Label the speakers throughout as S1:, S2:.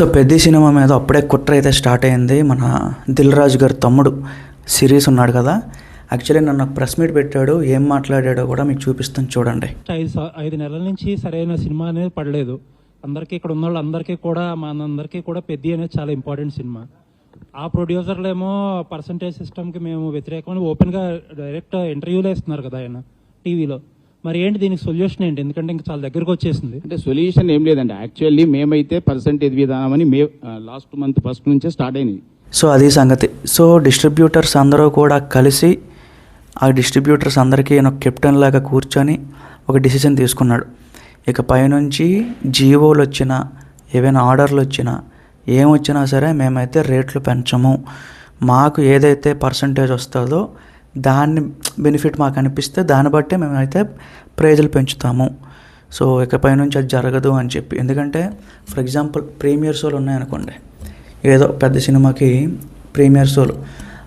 S1: So పెద్ద cinema మీద అప్పుడే కుట్ర అయితే స్టార్ట్ అయింది. మన దిల్ రాజు గారి తమ్ముడు సిరీస్ ఉన్నాడు కదా, యాక్చువల్లీ నన్ను ప్రెస్ మీట్ పెట్టాడు. ఏం మాట్లాడాడో కూడా మీకు చూపిస్తాను చూడండి.
S2: 5 నెలల నుంచి సరైన సినిమా అనేది పడలేదు. అందరికీ ఇక్కడ ఉన్న వాళ్ళందరికీ కూడా మనందరికీ కూడా పెద్ద అనేది చాలా ఇంపార్టెంట్ సినిమా. ఆ ప్రొడ్యూసర్లేమో పర్సంటేజ్ సిస్టమ్కి మేము వ్యతిరేకమని ఓపెన్గా డైరెక్ట్ ఇంటర్వ్యూలో ఇస్తున్నారు కదా ఆయన టీవీలో. మరి ఏంటి దీనికి సొల్యూషన్ ఏంటి? ఎందుకంటే ఇంకా చాలా దగ్గరకు వచ్చేసింది.
S3: అంటే సొల్యూషన్ ఏం లేదండి. యాక్చువల్లీ మేమైతే పర్సంటేజ్ విధానం అని లాస్ట్ మంత్ ఫస్ట్ నుంచే స్టార్ట్ అయినది.
S1: సో అది సంగతి. సో డిస్ట్రిబ్యూటర్స్ అందరూ కూడా కలిసి ఆ డిస్ట్రిబ్యూటర్స్ అందరికీ కెప్టెన్ లాగా కూర్చొని ఒక డిసిజన్ తీసుకున్నాడు. ఇక పైనుంచి జీవోలు వచ్చినా ఏవైనా ఆర్డర్లు వచ్చినా ఏమొచ్చినా సరే మేమైతే రేట్లు పెంచము. మాకు ఏదైతే పర్సంటేజ్ వస్తుందో దాన్ని బెనిఫిట్ మాకు అనిపిస్తే దాన్ని బట్టే మేమైతే ప్రైజులు పెంచుతాము. సో ఇకపై నుంచి అది జరగదు అని చెప్పి. ఎందుకంటే ఫర్ ఎగ్జాంపుల్ ప్రీమియర్ షోలు ఉన్నాయనుకోండి, ఏదో పెద్ద సినిమాకి ప్రీమియర్ షోలు,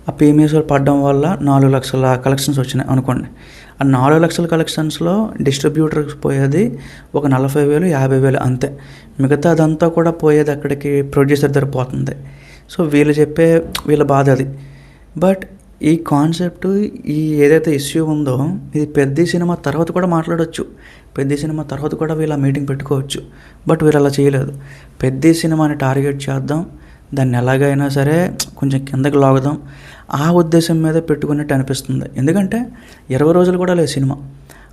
S1: ఆ ప్రీమియర్ షోలు పడడం వల్ల 4 లక్షల కలెక్షన్స్ వచ్చినాయి అనుకోండి. ఆ 4 లక్షల కలెక్షన్స్లో డిస్ట్రిబ్యూటర్కి పోయేది ఒక 40,000 50,000 అంతే. మిగతా అదంతా కూడా పోయేది అక్కడికి ప్రొడ్యూసర్ దగ్గర పోతుంది. సో వీళ్ళ బాధ అది. బట్ ఈ కాన్సెప్ట్, ఈ ఏదైతే ఇష్యూ ఉందో ఇది పెద్ద సినిమా తర్వాత కూడా మాట్లాడవచ్చు. పెద్ద సినిమా తర్వాత కూడా వీళ్ళ మీటింగ్ పెట్టుకోవచ్చు. బట్ వీళ్ళు అలా చేయలేదు. పెద్ద సినిమాని టార్గెట్ చేద్దాం, దాన్ని ఎలాగైనా సరే కొంచెం కిందకి లాగుదాం, ఆ ఉద్దేశం మీద పెట్టుకున్నట్టు అనిపిస్తుంది. ఎందుకంటే 20 రోజులు కూడా లేదు సినిమా.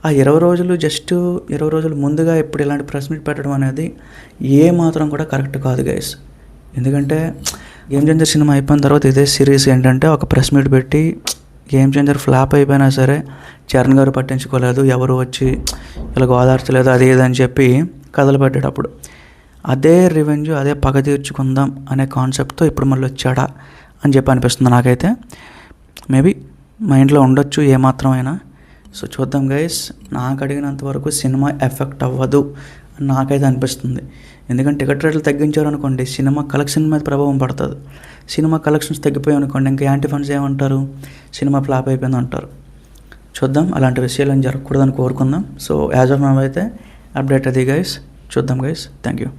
S1: ఆ 20 రోజులు జస్ట్ 20 రోజులు ముందుగా ఇప్పుడు ఇలాంటి ప్రెస్ మీట్ పెట్టడం అనేది ఏ మాత్రం కూడా కరెక్ట్ కాదు గైస్. ఎందుకంటే గేమ్ చేంజర్ సినిమా అయిపోయిన తర్వాత ఇదే సిరీస్ ఏంటంటే ఒక ప్రెస్ మీట్ పెట్టి గేమ్ చేంజర్ ఫ్లాప్ అయిపోయినా సరే చరణ్ గారు పట్టించుకోలేదు, ఎవరు వచ్చి ఇలా ఓదార్చలేదు, అది ఏదని చెప్పి కథలు పెట్టేటప్పుడు అదే రివెంజ్, అదే పగ తీర్చుకుందాం అనే కాన్సెప్ట్తో ఇప్పుడు మళ్ళీ వచ్చాడా అని చెప్పి అనిపిస్తుంది నాకైతే. మేబీ మైండ్లో ఉండొచ్చు ఏమాత్రమైనా. సో చూద్దాం గైస్. నాకు అడిగినంత వరకు సినిమా ఎఫెక్ట్ అవ్వదు అని నాకైతే అనిపిస్తుంది. ఎందుకంటే టికెట్ రేట్లు తగ్గించారనుకోండి, సినిమా కలెక్షన్ మీద ప్రభావం పడుతుంది. సినిమా కలెక్షన్స్ తగ్గిపోయాయి అనుకోండి, ఇంకా యాంటీ ఫండ్స్ ఏమంటారు, సినిమా ఫ్లాప్ అయిపోయింది అంటారు. చూద్దాం, అలాంటి విషయాలు ఏం జరగకూడదని కోరుకుందాం. సో యాజ్ ఆఫ్ నౌ అయితే అప్డేట్ అది గైస్. చూద్దాం గైస్. Thank you.